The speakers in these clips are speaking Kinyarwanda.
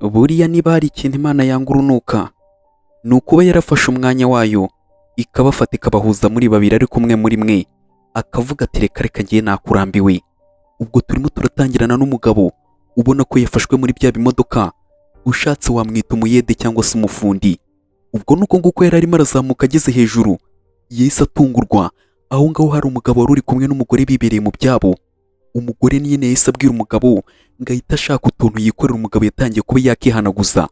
Buriya niba hari ikintu Imana yanga urunuka, ni ukuba yarafashe umwanya wayo ikabafata ikabahuza muri babiri ariko umwe muri mwe akavuga ati reka reka ngiye nakurambiwe. Ubwo turimo turatangirana n'umugabo ubona ko yafashwe muri bya bimodoka, ushatse wamwita umuyede cyangwa se umufundi. Ubwo nuko nguko yari arimo arazamuka ageze hejuru, yahise atungurwa aho ngaho hari umugabo wari uri kumwe n'umugore bibereye mu byabo. Umugore nyine yahise abwira umugabo ngo ahita ashaka utuntu yikorera. Umugabo yatangiye kuba yakihanaguza.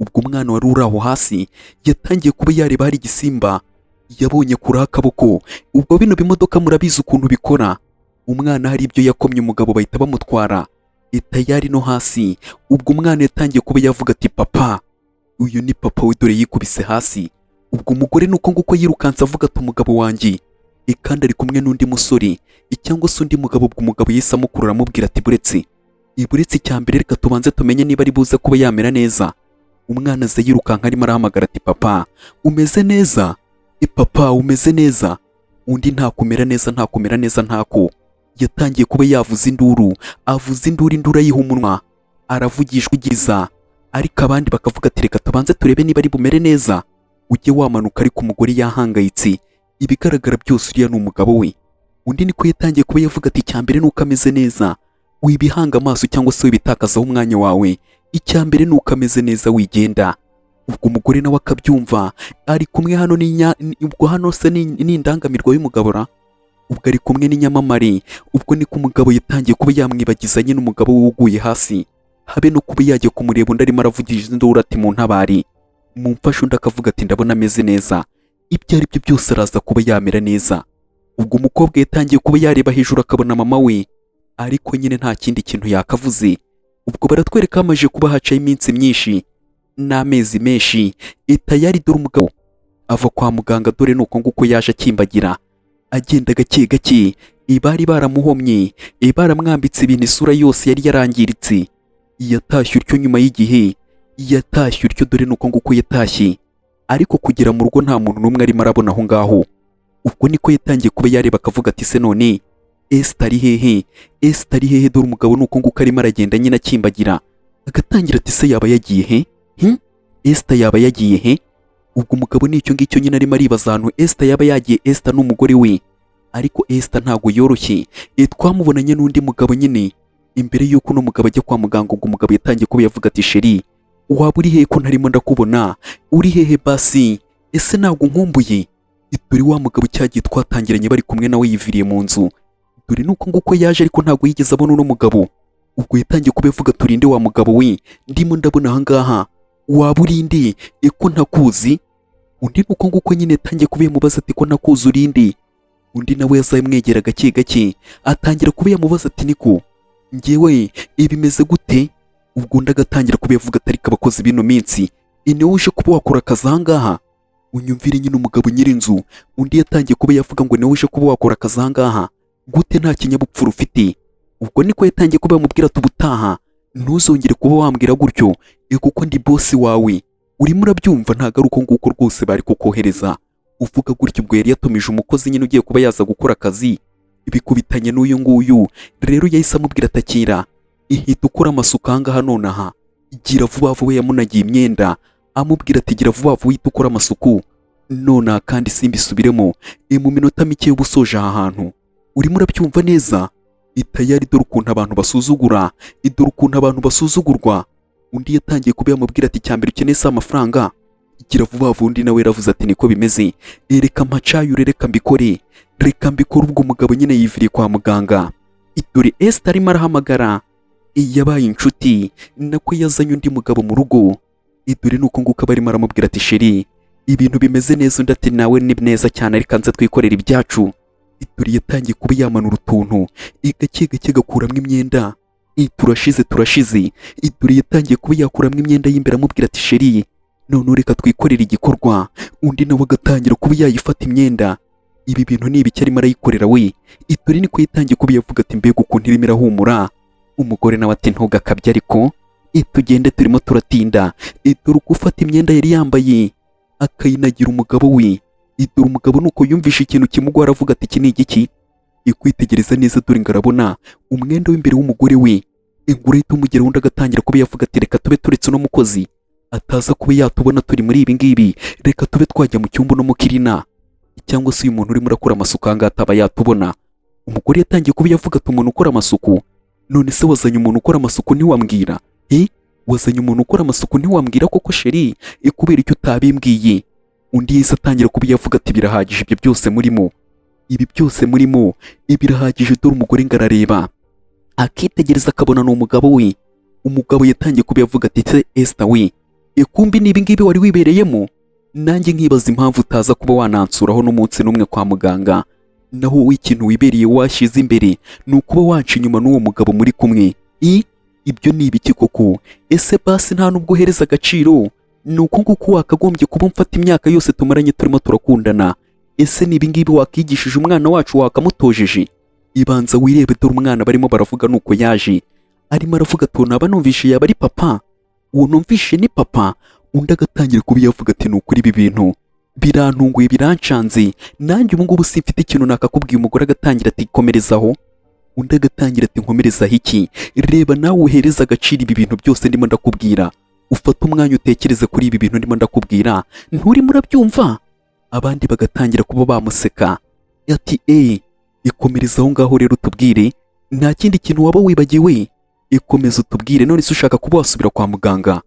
Ubwo umwana wari uri aho hasi yatangiye kuba yareba hari igisimba yabonye kuri akaboko. Ubwo bino bimodoka murabizi ukuntu bikora, umwana hari ibyo yakomye umugabo bahita bamutwara tayari no hasi. Ubwo umwana yatangiye kuba yavuga ati papa, uyu ni papa we dore yikubise hasi. Ubwo umugore nuko nguko yirukanse avuga ati umugabo wanjye, kandi ari kumwe n'undi musore cyangwa se undi mugabo. Ubwo umugabo yahise amukurura amubwira ati buretse icyambere reka tubanze tumenye niba ari buze kuba yamera neza. Umwana aza yirukanka arimo arahamagara ati papa umeze neza, papa umeze neza. Undi ntakumera neza ntako. Yatangiye kuba yavuza induru, induru ayiha umunwa, aravugishwa igiriza. Ariko abandi bakavuga ati reka tubanze turebe niba ari bumere neza. Ujye wamanuka. Ariko umugore yahangayitse, ibigaragara byose uriya ni umugabo we. Undi niko yatangiye kuba yavuga ati icyambere nuko ameze neza, wibihanga amaso cyangwa se wibitakazaho umwanya wawe. Icyambere nuko ameze neza wigenda. Ubwo umugore nawe akabyumva, ari kumwe hano ubwo hano se ni indangamirwa y'umugabo. Ubwo ari kumwe n'inyamamare. Ubwo niko umugabo yatangiye kuba yamwibagiza nyine umugabo we uguye hasi, habe no kuba yajya kumureba. Undi arimo aravugije induru ati mu ntabari, mumfashe. Undi akavuga ati ndabona ameze neza. Ibyo ari byo byose araza kuba yamera neza. Ubwo umukobwa yatangiye kuba yareba hejuru akabona mama we, ariko nyine nta kindi kintu yakavuze. Ubwo baratwereka hamaje kuba hacaye iminsi myinshi n'amezi menshi tayari dore umugabo ava kwa muganga. Dore nuko nguko yaje akimbagira agenda gake gake. Bari baramuhomye, baramwambitse ibintu, isura yose yari yarangiritse. Yatashye utyo nyuma y'igihe, yatashye utyo. Dore nuko nguko yatashye, ariko kugera mu rugo nta muntu n'umwe arimo arabona aho ngaho. Ubwo niko yatangiye kuba yareba akavuga ati se none Esther ari hehe? Dore umugabo nuko nguko arimo aragenda nyine akimbagira, agatangira ati se yaba yagiye he? Esther yaba yagiye he? Ubwo umugabo nicyo ngicyo nyine arimo aribaza ahantu Esther yaba yagiye. Esther n'umugore we, ariko Esther ntago yoroshye. Twamubonanye n'undi mugabo nyine imbere y'uko uno mugabo ajya kwa muganga. Ubwo umugabo yatangiye kuba yavuga ati sheri, waba uri hehe ko ntarimo ndakubona? Uri hehe basi? Ese ntabwo nkumbuye? Dore wa mugabo cyagiye twatangiranye bari kumwe nawe yiviriye mu nzu. Dore nuko nguko yaje, ariko ntabwo yigeze abona uno mugabo. Ubwo yatangiye kuba yavuga turinde wa mugabo we, ndimo ndabona aha ngaha, waba urinde ko ntakuzi? Undi nuko nguko nyine yatangiye kuba yamubaza ati ko ntakuzi urinde? Undi nawe yazamwegera gake gake atangira kuba yamubaza ati niko njyewe bimeze gute? Ubwo undi agatangira kuba yavuga ati ariko abakozi bino minsi niwe uje kuba wakora akazi aha ngaha? Unyumvire nyine umugabo nyir'inzu. Undi yatangiye kuba yavuga ngo niwe uje kuba wakora akazi aha ngaha gute, nta kinyabupfura ufite? Ubwo niko yatangiye kuba yamubwira ati ubutaha ntuzongere kuba wambwira gutyo, kuko ndi bosi wawe. Urimo urabyumva? Ntago ari uko nguko rwose bari kukohereza uvuga gutyo. Ubwo yari yatumije umukozi nyine ugiye kuba yaza gukora akazi, bikubitanye n'uyu nguyu. Rero yahise amubwira ati akira, ihita ukora amasuka aha ngaha nonaha, gira vuba vuba. Yamunagiye imyenda amubwira ati gira vuba vuba uhita ukora amasuku nonaha kandi simbisubiremo mu minota mike uba usoje aha hantu. Urimo urabyumva neza? Tayari dore ukuntu abantu basuzugura, dore ukuntu abantu basuzugurwa. Undi yatangiye kuba yamubwira ati icyambere ukeneye si amafaranga, gira vuba vuba. Undi nawe yaravuze ati niko bimeze, reka mpacayure, reka mbikore. Ubwo umugabo nyine yiviriye kwa muganga. Dore Esther arimo arahamagara, yabaye inshuti nako yazanye undi mugabo mu rugo. Dore nuko nguko barimo aramubwira ati sheri, ibintu bimeze neza. Undi ati nawe ni neza cyane, ariko nze twikorera ibyacu. Dore yatangiye kuba yamanura utuntu gake gake gakuramo imyenda. Turashize. Dore yatangiye kuba yakuramo imyenda y'imbere amubwira ati sheri, none reka twikorera igikorwa. Undi nawe agatangira kuba yayifata imyenda. Ibi bintu ni ibiki arimo arayikorera we? Dore niko yatangiye kuba yavuga ati mbega ukuntu irimo irahumura. Umugore nawe ati ntugakabye ariko tugende turimo turatinda. Dore uko ufata imyenda yari yambaye akayinagira umugabo we. Dore umugabo nuko yumvisha ikintu kimugora avuga ati iki ni igiki? Kwitegereza neza. Dore ngo arabona umwenda w'imbere w'umugore we. ingura ahita umugera undi agatangira kuba yavuga ati reka tube turetse uno mukozi ataza kuba yatubona turi muri ibi ngibi, reka tube twajya mu cyumba no mukirina, cyangwa se uyu muntu urimo urakora amasuku ahangaha ataba yatubona. Umugore yatangiye kuba yavuga ati umuntu ukora amasuku, none se wazanye umuntu ukora amasuku ntiwambwira? Wazanye umuntu ukora amasuku ntiwambwira koko sheri, kubera icyo utabimbwiye? Undi yahise atangira kuba yavuga ati birahagije ibyo byose murimo, ibi byose murimo birahagije. Dore umugore ngo arareba akitegereza akabona ni umugabo we. Umugabo yatangiye kuba yavuga ati se Esther we, kumbi ni ibi ngibi wari wibereyemo? Nanjye nkibaza impamvu utaza kuba wanansuraho n'umunsi n'umwe kwa muganga, naho wowe ikintu wibereye washyize imbere ni ukuba waca inyuma n'uwo mugabo muri kumwe. Ibyo ni ibiki koko? Ese basi nta nubwo uhereza agaciro? Ni uko nguko wakagombye kuba mfata imyaka yose tumaranye turimo turakundana. Ese ni ibi ngibi wakigishije umwana wacu wakamutojeje? Ibanza wirebe, dore umwana barimo baravuga nuko yaje arimo aravuga ati naba numvishe yaba ari papa, uwo numvishe ni papa. Undi agatangira kuba yavuga ati nukuri ibi bintu birantunguye birancanze, nanjye ubu ngubu simfite ikintu nakakubwiye. Umugore agatangira ati komerezaho. Undi agatangira ati nkomerezaho iki? Reba nawe uhereza agaciro ibi bintu byose ndimo ndakubwira, ufata umwanya utekereze kuri ibi bintu ndimo ndakubwira, nturimo urabyumva? Abandi bagatangira kuba bamuseka ati ikomereza aho ngaho rero utubwire, nta kindi kintu waba wibagiwe, ikomeza utubwire, none se ushaka kuba wasubira kwa muganga?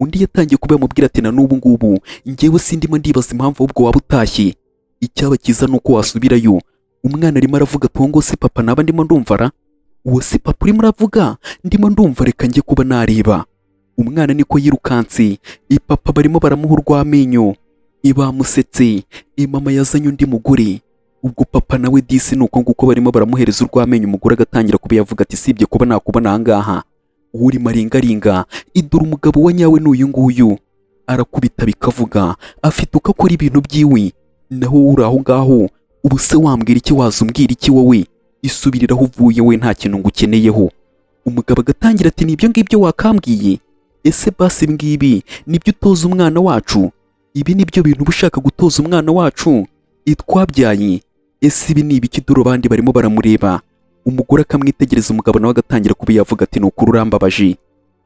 Undi yatangiye kuba yamubwira ati na n'ubu ngubu njyewe sindimo ndibaza impamvu ahubwo waba utashye, icyaba cyiza ni uko wasubirayo. Umwana arimo aravuga ati ngo si papa naba ndimo ndumva uwo si papa urimo uravuga ndimo ndumva, reka njye kuba nareba. Umwana niko yirukanse, papa barimo baramuha urw'amenyo, bamusetse, mama yazanye undi mugore. Ubwo papa nawe disi nuko nguko barimo baramuhereza urw'amenyo. Umugore agatangira kuba yavuga ati sibye kuba nakubona ahangaha urimo aringaringa, idura umugabo wa nyawe n'uyu nguyu. Arakubita bikavuga, afite uko akora ibintu byiwe, naho uri aho ngaho ubu se wambwira iki? Waza umbwira iki wowe? Isubirira aho uvuye, we nta kintu ngukeneyeho. Umugabo agatangira ati nibyo ngibyo wakambwiye? Ese basi ibi ngibi nibyo utoza umwana wacu? Ibi nibyo bintu uba ushaka gutoza umwana wacu twabyaye? Ese ibi ni ibiki? Dore abandi barimo baramureba. Umugore akamwitegereza, umugabo nawe agatangira kuba yavuga ati nukuri urambabaje.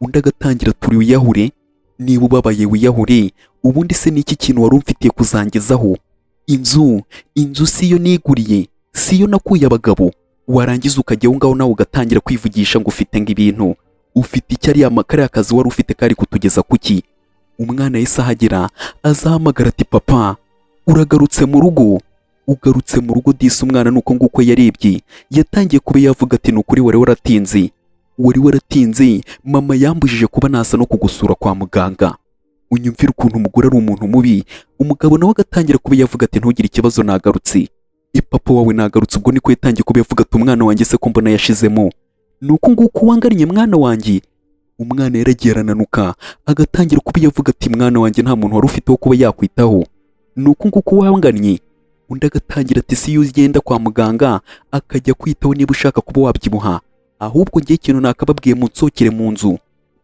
Undi agatangira turi wiyahure, niba ubabaye wiyahure, ubundi se ni iki kintu wari umfitiye kuzangezaho? Inzu siyo niguriye, siyo nakuye abagabo, warangiza ukajya aho ngaho nawe ugatangira kwivugisha ngo ufite ngo ibintu ufite icyo ari kariya kazi wari ufite kari kutugeza kuki? Umwana yahise ahagera azahamagara ati papa uragarutse mu rugo? Ugarutse mu rugo disi. Umwana nuko nguko yarebye, yatangiye kuba yavuga ati nukuri wari waratinze, mama yambujije kuba naza no kugusura kwa muganga. Unyumvira ukuntu umugore ari umuntu mubi. Umugabo nawe agatangira kuba yavuga ati ntugire ikibazo nagarutse, papa wawe nagarutse. Ubwo niko yatangiye kuba yavuga ati umwana wanjye se ko mbona yashizemo, nuko nguko wangariye mwana wanjye. Umwana yaragiye arananuka agatangira kuba yavuga ati mwana wanjye nta muntu wari ufite wo kuba yakwitaho, nuko nguko wangannye. Undi agatangira ati si iyo ugenda kwa muganga akajya kwitaho niba ushaka kuba wabyibuha, ahubwo ngiye ikintu nakababwiye munsokere mu nzu,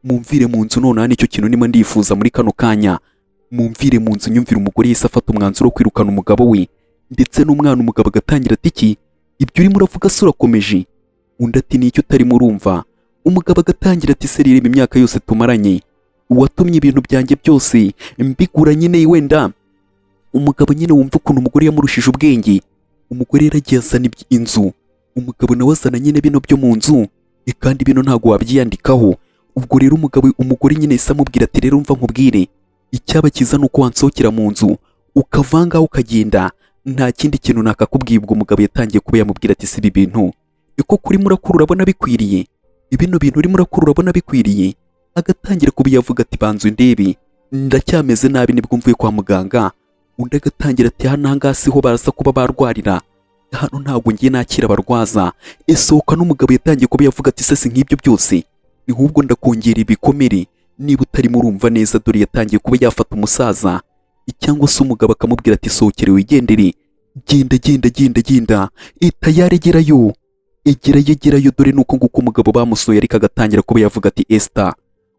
mumvire mu nzu nonaha nicyo kintu nima ndifuza muri kano kanya, mumvire mu nzu nyumvire. Umugore yise afata umwanzuro wo kwirukana umugabo we ndetse n'umwana. Umugabo agatangira ati iki ibyo urimo uravuga se urakomeje? Undi ati nicyo utarimo urumva. Umugabo agatangira ati se reba imyaka yose tumaranye, uwatumye ibintu byanjye byose mbigura nyine wenda. Umugabo nyine wumva ukuntu umugore yamurushije ubwenge. Umugore yaragiye azana inzu, umugabo nawe azana nyine bino byo mu nzu, kandi bino ntago wabyiyandikaho. Ubwo rero umugore nyine yahise amubwira ati rero umva nkubwire, icyaba cyiza ni uko wansohokera mu nzu ukavanga ukagenda, nta kindi kintu nakakubwiye. Ubwo umugabo yatangiye kuba yamubwira ati si ibi bintu iko kuri murakuru urabona bikwiriye? Ibino bintu urimo urakuru urabona bikwiriye? Agatangira kuba yavuga ati banzu ndebe ndacyameze nabi nibwo mvuye kwa muganga. Undi agatangira ati hano ahangaha siho baraza kuba barwarira, hano ntabwo ngiye nakira abarwaza. Esohoka. N'umugabo yatangiye kuba yavuga ati se si nk'ibyo byose, ni ahubwo ndakongera ibikomere niba utarimo urumva neza. Dore yatangiye kuba yafata umusaza cyangwa se umugabo akamubwira ati sohokere wigendere, genda tayari egerayo. Dore nuko nguko umugabo bamusoye, ariko agatangira kuba yavuga ati Esther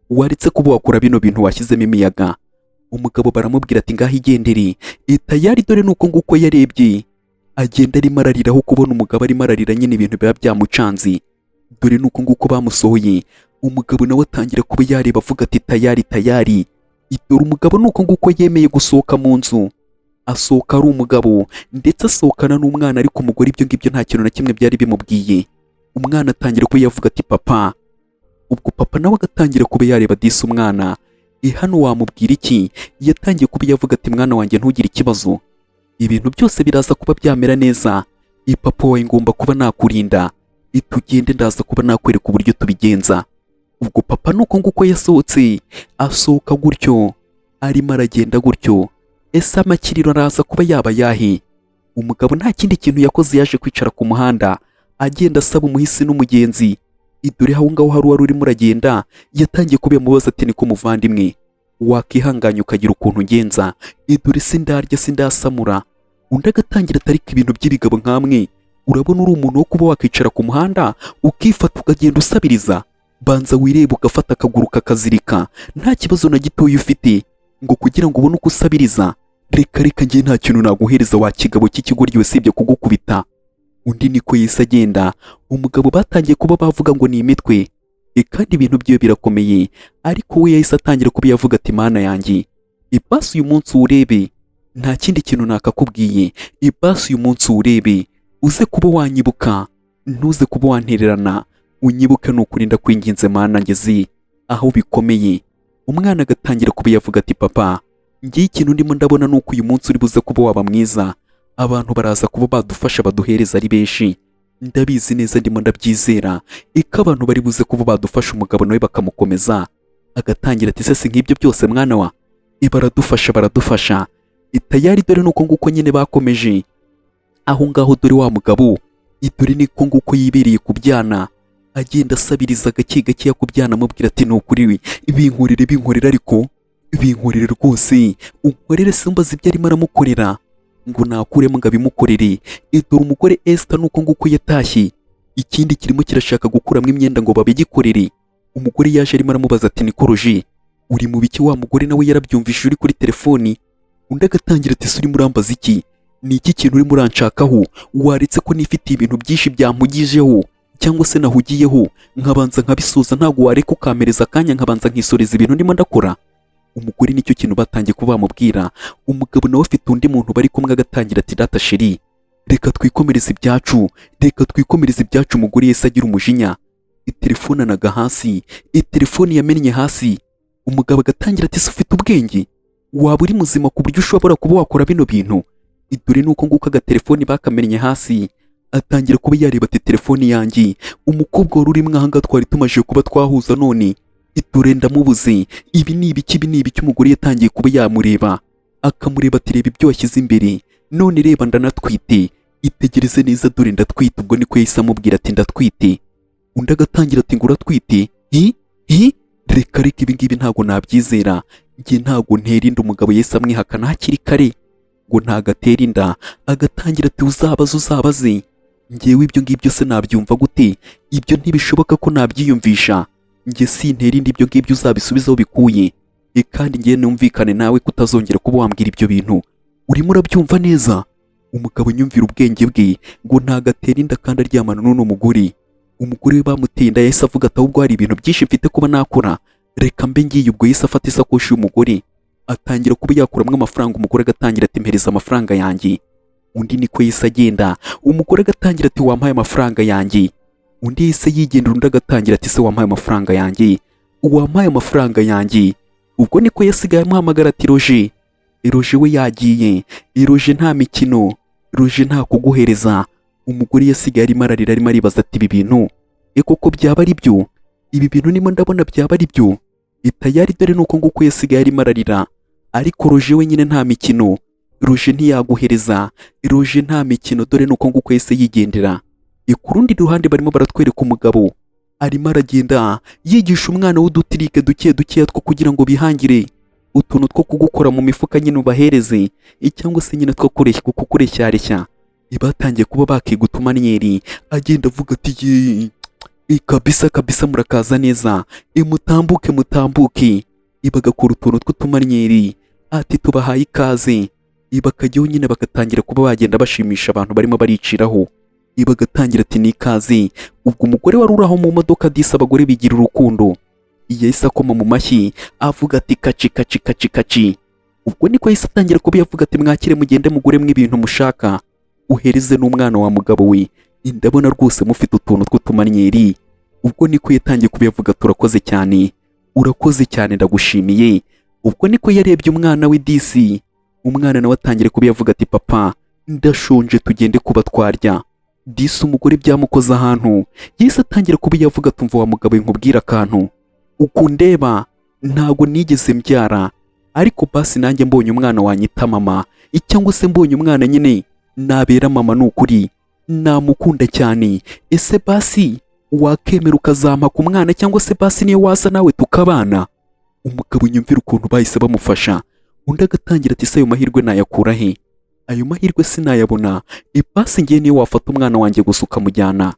waretse kuba wakora bino bintu washyizemo imiyaga. Umugabo baramubwira ati ngaho igendere tayari. Dore nuko nguko yarebye agenda arimo arariraho kubona umugabo arimo ararira nyine ibintu biba byamucanze. Dore nuko nguko bamusohoye, Umugabo nawe atangira kuba yareba avuga ati tayari tayari. Dore umugabo nuko nguko yemeye gusohoka mu nzu. Asohoka ari umugabo ndetse asohokana n'umwana, ariko umugore ibyo ngibyo nta kintu na kimwe byari bimubwiye. Umwana atangira kuba yavuga ati papa. Ubwo papa nawe agatangira kuba yareba disi umwana. Hano wamubwira iki? Yatangiye kuba yavuga ati mwana wanjye ntugire ikibazo, ibintu byose biraza kuba byamera neza. Papa wawe ngomba kuba nakurinda, tugende ndaza kuba nakwereka uburyo tubigenza. Ubwo papa nuko nguko yasohotse, asohoka gutyo arimo aragenda gutyo. Ese amakiriro araza kuba yaba yahe? Umugabo nta kindi kintu yakoze, yaje kwicara ku muhanda agenda asaba umuhisi n'umugenzi. Dore aho ngaho hari uwari urimo uragenda, yatangiye kuba yamubaza ati niko muvandimwe, wakihanganya ukagira ukuntu ngenza, dore sindarya sindasamura. Undi agatangira atarika ibintu by'ibigabo nkamwe, urabona uri umuntu wo kuba wakicara ku muhanda ukifata ukagenda usabiriza? Banza wireba ugafata akaguru kakazirika, nta kibazo na gitoya ufite, ngo kugira ngo ubone uko usabiriza. Reka reka njye nta kintu naguhereza wa kigabo cy'ikigoryi usibye kugukubita. Undi niko yise agenda. Umugabo batangiye kuba bavuga ngo ni imitwe, kandi ibintu byiwe birakomeye. Ariko we yahise atangira kuba yavuga ati mana yanjye, ibasi uyu munsi urebe, nta kindi kintu nakakubwiye, ibasi uyu munsi urebe, uze kuba wanyibuka, ntuze kuba wantererana, unyibuke nukurinda kwinginze mana ngezi aho bikomeye. Umwana agatangira kuba yavuga ati papa, ngiye ikintu ndimo ndabona nuko uyu munsi uri buze kuba waba mwiza, abantu baraza kuba badufasha baduhereza ari benshi, ndabizi neza ndimo ndabyizera, abantu bari buze kuba badufasha umugabo nawe bakamukomeza. Agatangira ati se nk'ibyo byose mwana wa, baradufasha tayari. Dore nuko nguko nyine bakomeje aho ngaho. Dore wa mugabo dore niko nguko yibereye ku byana, agenda asabiriza gake gake ku byana, amubwira ati nukuri we binkorere, ariko binkorere rwose, unkorere simbaza ibyo arimo aramukorera ngo nakuremo ngo abimukorere. Dore umugore Esther nuko nguko yatashye, ikindi kirimo kirashaka gukuramo imyenda ngo babigikorere. Umugore yaje arimo aramubaza ati nikoroje, uri mu biki? Wa mugore nawe yarabyumvise uri kuri telefoni. Undi agatangira ati suri murambaza iki? Ni iki kintu uri muranshakaho? Waretse ko nifitiye ibintu byinshi byamugijeho cyangwa se nahugiyeho, nkabanza nkabisoza, ntago wareka ukamereza akanya nkabanza nkisoreza ibintu ndimo ndakora? Umugore nicyo kintu batangiye kuba bamubwira. Umugabo nawe afite undi muntu bari kumwe, agatangira ati data sheri, reka twikomereze ibyacu. Umugore yese agira umujinya, telefone anaga hasi, telefone yamennye hasi. Umugabo agatangira ati se ufite ubwenge? Waba uri muzima ku buryo ushobora kuba wakora bino bintu? Dore nuko nguko agatelefoni bakamennye hasi. Atangira kuba yareba ati telefoni yanjye, umukobwa wari urimo aha ngaha twari tumaje kuba twahuza, none dore ndamubuze. Ibi ni ibiki? Umugore yatangiye kuba yamureba, akamureba ati reba ibyo washyize imbere, none reba ndanatwite, itegereze neza dore ndatwite. Ubwo niko yahise amubwira ati ndatwite. Undi agatangira ati ngo uratwite? Reka ibi ngibi ntago nabyizera, njye ntago ntera inda. Umugabo yahise amwihakana hakiri kare ngo ntago atera inda. Agatangira ati uzabaze, njyewe ibyo ngibyo se nabyumva gute? Ibyo ntibishoboka ko nabyiyumvisha, njye sintera inda, ibyo ngibyo uzabisubizaho bikuye, kandi njye numvikane nawe kutazongera kuba wambwira ibyo bintu. Urimo urabyumva neza? Umugabo nyumvira ubwenge bwe ngo ntago atera inda kandi aryamana n'uno mugore. Umugore we bamuteye inda yahise avuga ati ahubwo hari ibintu byinshi mfite kuba nakora, reka mbe ngiye. Ubwo yahise afata isakoshi y'umugore, atangira kuba yakuramwo amafaranga. Umugore agatangira ati mpereza amafaranga yanjye. Undi niko yahise agenda. Umugore agatangira ati wampaye amafaranga yanjye. Undi yahise yigendera. Undi agatangira ati se wampaye amafaranga yanjye, wampaye amafaranga yanjye. Ubwo niko yasigaye amuhamagara ati Roger. Roger we yagiye. Roger nta mikino, Roger nta kuguhereza. Umugore yasigaye arimo ararira, arimo aribaza ati ibi bintu koko byaba ari byo? Ibi bintu nimo ndabona byaba ari byo? Tayari. Dore nuko nguko yasigaye arimo ararira. Ariko Roger we nyine nta mikino, Roger ntiyaguhereza, Roger nta mikino. Dore nuko nguko yahise yigendera. Ku rundi ruhande barimo baratwereka umugabo arimo aragenda yigisha umwana w'udutirike duke duke two kugira ngo bihangire utuntu two kugukora mu mifuka nyine ubahereze, cyangwa se nyine two kukureshya. Batangiye kuba bakiga utumanyeri. Agenda avuga ati kabisa murakaza neza, mutambuke. Bagakora utuntu tw'utumanyeri ati tubahaye ikaze. Bakajyaho nyine bagatangira kuba bagenda bashimisha abantu barimo bariciraho. bagatangira ati nikaze. Ubwo umugore wari uraho mu modoka disi abagore bigira urukundo yahise akoma mu mashyi avuga ati kaci kaci kaci kaci. Ubwo niko yahise atangira kuba yavuga ati mwakire mugende mugure mw'ibintu mushaka uhereze n'umwana wa mugabo we, ndabona rwose mufite utuntu tw'utumanyeri. Ubwo niko yatangiye kuba yavuga turakoze cyane, urakoze cyane ndagushimiye. Ubwo niko yarebye umwana we disi, umwana nawe atangira kuba yavuga ati papa ndashonje tugende kuba twarya. Disi umugore byamukoze ahantu yahise atangira kuba yavuga tumva wa mugabo nkubwira akantu, uko ndeba ntago nigeze mbyara, ariko basi nanjye mbonye umwana wanyita mama, cyangwa se mbonye umwana nyine nabera mama, n'ukuri namukunda cyane. Ese basi wakemera ukazampa ku mwana, cyangwa se basi niyo waza nawe tukabana? Umugabo nyumvira ukuntu bahise bamufasha. Undi agatangira ati se ayo mahirwe nayakura he? Ayo mahirwe sinayabona, basi ngiye niyo wafata umwana wanjye gusa ukamujyana,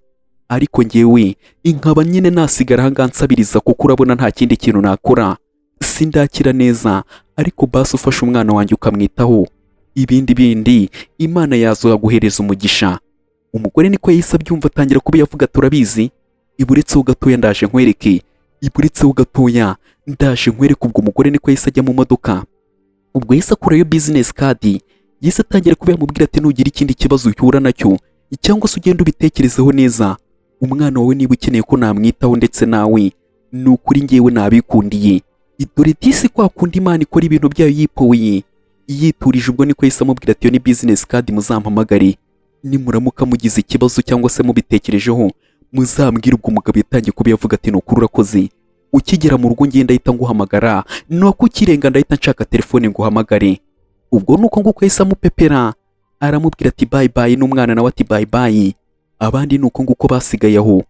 ariko ngewe inkaba nyine nasigara ahangaha nsabiriza, kuko urabona nta kindi kintu nakora, sindakira neza. Ariko basi ufashe umwana wanjye ukamwitaho, ibindi Imana yazoguhereza umugisha. Umugore niko yahise abyumva atangira kuba yavuga turabizi, iburetseho gatoya ndaje nkwereke, iburetseho gatoya ndaje nkwereke. Ubwo umugore niko yahise ajya mu modoka. Ubwo yahise akurayo business card, yahise atangira kuba yamubwira ati nugira ikindi kibazo uhura nacyo, cyangwa se ugenda ubitekerezeho neza, umwana wawe niba ukeneye ko namwitaho ndetse nawe, ni ukuri ngewe nabikundiye. Dore disi kwa kundi Imana ikora ibintu byayo yipoye yiturije. Ubwo niko yahise amubwira ati yo ni business card muzampamagare, nimuramuka mugize ikibazo cyangwa se mubitekerejeho muzambwira. Ubwo umugabo yatangiye kuba yavuga ati nukuri urakoze, ukigera mu rugo ngenda ahita nguhamagara, nuko ukirenga ndahita nshaka telefone nguhamagare. Ubwo nuko nguko yahise amupepera aramubwira ati bye bye, n'umwana nawe ati bye bye. Abandi nuko nguko basigaye aho.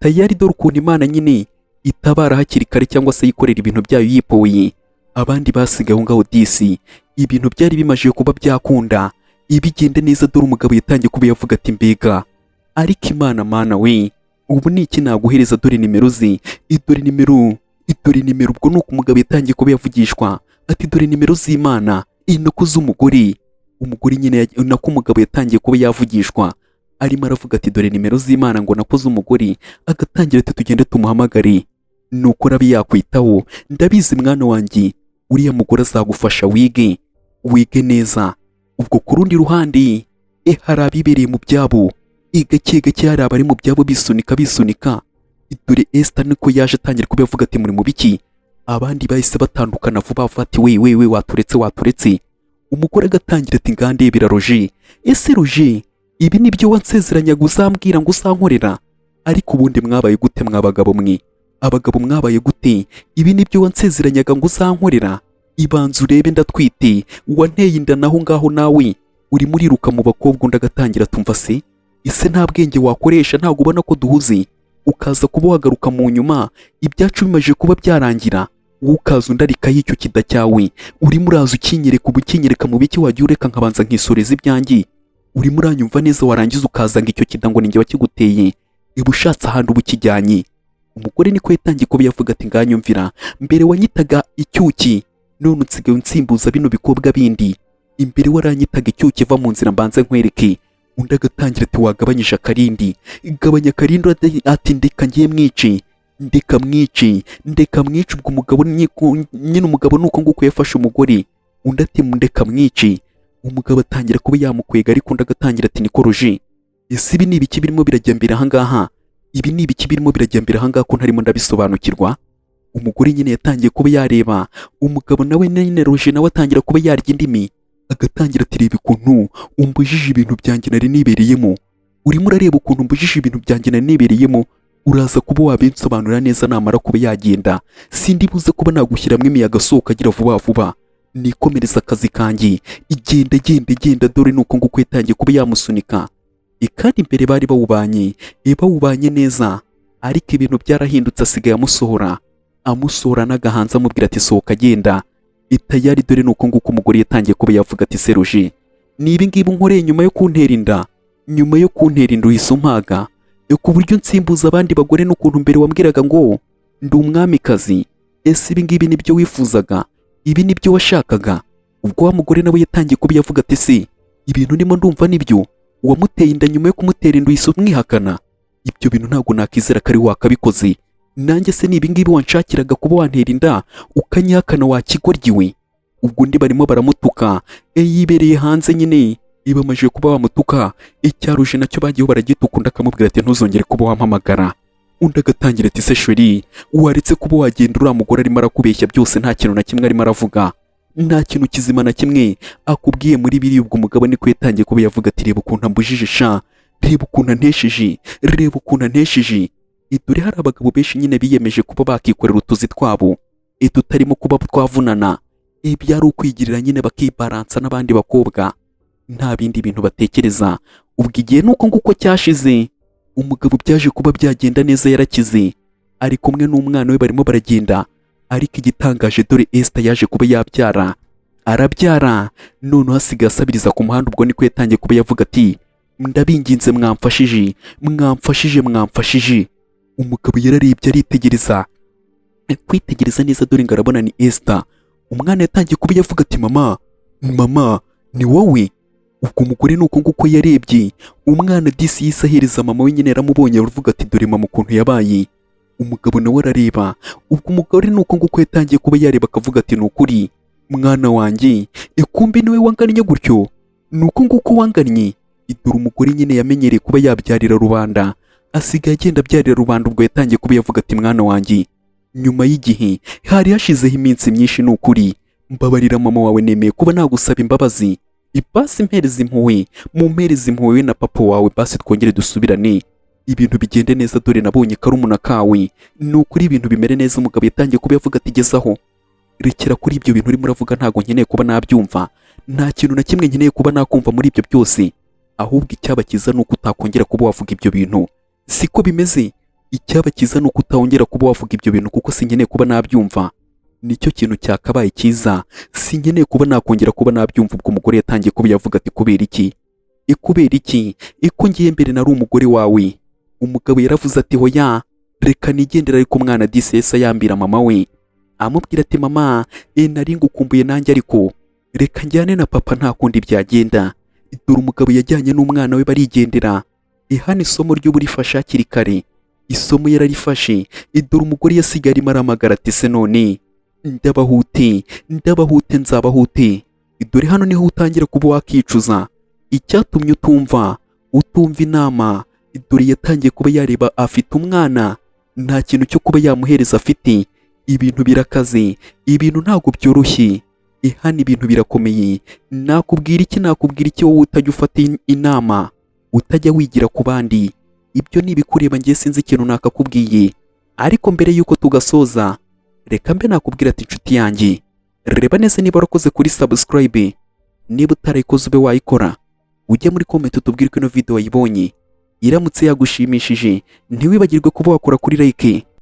Tayari dore ukuntu Imana nyine itabara hakiri kare, cyangwa se yikorera ibintu byayo yipoye. Abandi basigaye aho ngaho disi, ibintu byari bimaze kuba byakunda ibigenda neza. Dore umugabo yatangiye kuba yavuga ati mbega ariko Imana mana we, ubu ni iki naguhereza? Dore nimero ze, dore nimero. Ubwo nuko umugabo yatangiye kuba yavugishwa ati dore nimero z'Imana, inoko z'umugore. Umugore nyine nako umugabo yatangiye kuba yavugishwa arimo aravuga ati dore nimero z'Imana ngo nakoze umugore. Agatangira ati tugende tumuhamagare, nuko rabi yakwitaho, ndabizi mwana wanjye uriya mugore azagufasha wige neza. Ubwo ku rundi ruhande hari abibereye mu byabo, gake gake hari abari mu byabo bisunika. Dore Esther niko yaje atangira kuba yavuga ati muri mu biki. Abandi bahise batandukana vuba vuba ati we waturetse. Umugore agatangira ati ngandebera Roger. Ese Roger, ibi nibyo wansezeranyaga uzambwira ngo uzankorera? Ariko ubundi mwabaye gute mwabagabo mwe? Abagabo mwabaye gute? Ibi nibyo wansezeranyaga ngo uzankorera? Ibanza urebe ndatwite, wanteye inda naho ngaho nawe uri muriruka mu bakobwa. Undi agatangira tumva se, ese nta bwenge wakoresha? Ntabwo ubona ko duhuze, ukaza kuba wagaruka mu nyuma ibyacu bimaje kuba byarangira, wowe ukaza undarikaho icyo kida cyawe, urimo uraza ukinyereka mu biki wagiye ureka nkabanza nkisoreza ibyanjye. Urimo uranyumva neza, warangiza ukaza ngo icyo kida ngo ninjye wakiguteye, iba ushatse ahandi uba ukijyanye. Umugore niko yatangiye kuba yavuga ati nganyumvira, mbere wanyitaga icyuki, none unsigaye unsimbuza bino bikobwa bindi. Imbere waranyitaga icyuki, va mu nzira mbanze nkwereke. Undi agatangira ati wagabanyije akarindi, gabanya akarindi. Ati ndeka ngiye mwice, ndeka mwice. Ubwo umugabo nyine umugabo nuko nguko yafashe umugore. Undi ati ndeka mwice. Umugabo atangira kuba yamukwega, ariko undi agatangira ati niko Roger, ese ibi ni ibiki birimo birajya mbere ahangaha? Ibi ni ibiki birimo birajya mbere ahangaha ko ntarimo ndabisobanukirwa? Umugore nyine yatangiye kuba yareba umugabo, nawe nyine Roger nawe atangira kuba yarya indimi. Agatangira ati reba ukuntu umbujije ibintu byanjye nari nibereyemo, urimo urareba ukuntu umbujije ibintu byanjye nari nibereyemo. Uraza kuba wabinsobanurira neza namara kuba yagenda, sindi buze kuba nagushyiramo imiyaga asohoka agira vuba vuba, nikomereza akazi kanjye. Igenda. Dore nuko nguko yatangiye kuba yamusunika. Kandi imbere bari bawubanye neza, ariko ibintu byarahindutse. Asigaye amusohora n'agahanza amubwira ati sohoka agenda. Tayari dore nuko nguko umugore yatangiye kuba yavuga ati se Roger, ni ibi ngibi unkoreye nyuma yo kuntera inda uhise umpaga, ku buryo nsimbuza abandi bagore, n'ukuntu mbere wambwiraga ngo ndi umwamikazi. Ese ibi ngibi nibyo wifuzaga? Ibi nibyo washakaga? Ubwo wa mugore nawe yatangiye kuba yavuga ati se ibintu ndimo ndumva nibyo? uwamuteye inda nyuma yo kumutera inda uhise umwihakana? Ibyo bintu ntabwo nakizera ko ari wakabikoze. Nanjye se niba ngibi wanshakiraga kuba wantera inda ukanyihakana wakigoryiwe? Ubwo ndi barimo baramutuka, yibereye hanze nyine, ibamaje kuba wamutuka, icyaruje nacyo bagiye baragituka, undi akamubwira ati ntuzongere kuba wampamagara. Undi agatangira ati se sheri, waretse kuba wagenda uriya mugore arimo arakubeshya byose, nta kintu na kimwe arimo aravuga, nta kintu kizima na kimwe akubwiye muri biri. Ubwo umugabo niko yatangiye kuba yavuga ati reba ukuntu ambujije sha, reba ukuntu antesheje, reba ukuntu antesheje. Dore hari abagabo benshi nyine biyemeje kuba bakikorera utuzi twabo, tutarimo kuba twavunana, byari ukwigirira nyine bakibaransa n'abandi bakobwa, nta bindi bintu batekereza. Ubwo igihe nuko nguko cyashize, umugabo byaje kuba byagenda neza, yarakize, ari kumwe n'umwana we barimo baragenda. Ariko igitangaje, dore Esther yaje kuba yabyara, arabyara, none hasigaye asabiriza ku muhanda. Ubwo niko yatangiye kuba yavuga ati ndabinginze mwamfashije, mwamfashije, mwamfashije. Umugabo yararebye aritegereza, kwitegereza neza, dore ngo arabona ni Esther. Umwana yatangiye kuba yavuga ati mama, mama ni wowe? Ubwo umugore nuko nguko yarebye, umwana disi yise ahereza mama we, nyine yaramubonye aravuga ati dore mama ukuntu yabaye. Umugabo nawe arareba, ubwo umugore nuko nguko yatangiye kuba yareba akavuga ati nukuri mwana wanjye, kumbe niwe wangannye gutyo, nuko nguko wangannye. Dore umugore nyine yamenyereye kuba yabyarira rubanda, asigaye agenda abyarira rubanda. Ubwo yatangiye kuba yavuga ati mwana wanjye, nyuma y'igihe hari hashizeho iminsi myinshi, nukuri mbabarira mama wawe, nemeye kuba nagusaba imbabazi, basi mpereza impuhwe, mumpereza impuhwe we na papa wawe, basi twongere dusubirane, ibintu bigende neza, dore nabonye karumuna kawe, nukuri ibintu bimere neza. Umugabo yatangiye kuba yavuga ati gezaho, rekera kuri ibyo bintu urimo uravuga, ntago nkeneye kuba nabyumva, nta kintu na kimwe nkeneye kuba nakumva muri ibyo byose, ahubwo icyaba cyiza nuko utakongera kuba wavuga ibyo bintu. Siko bimeze, icyaba cyiza nuko utongera kuba wavuga ibyo bintu, kuko sinkeneye kuba nabyumva, nicyo kintu cyakabaye cyiza, sinkeneye kuba nakongera kuba nabyumva. Ubwo umugore yatangiye kuba yavuga ati kubera iki? Kubera iki? Ko ngiye mbere nari umugore wawe. Umugabo yaravuze ati hoya, reka nigendera. Ariko umwana disi yese yambira mama we, amubwira ati mama, nari ngukumbuye nanjye, ariko reka njyane na papa, nta kundi byagenda. Dore umugabo yajyanye n'umwana we barigendera. Hano isomo ry'uburifashe hakiri kare, isomo yararifashe. Dore umugore yasigaye arimo aramagara ati se none ndabahute, ndabahute, nzabahute. Dore hano niho utangira kuba wakicuza icyatumye utumva inama. Dore yatangiye kuba yareba, afite umwana, nta kintu cyo kuba yamuhereza afite. Ibintu birakaze, ibintu ntabwo byoroshye, hano ibintu birakomeye. Nakubwira iki wowe utajya ufata inama, utajya wigira ku bandi? Ibyo nibikureba ngiye sinzi ikintu nakakubwiye. Ariko mbere yuko tugasoza, reka mbe nakubwira ati inshuti yanjye, reba neza niba warakoze kuri subscribe, niba utarayikoze ube wayikora, ujye muri comment utubwire ko ino video wayibonye, iramutse yagushimishije ntiwibagirwe kuba wakora kuri like.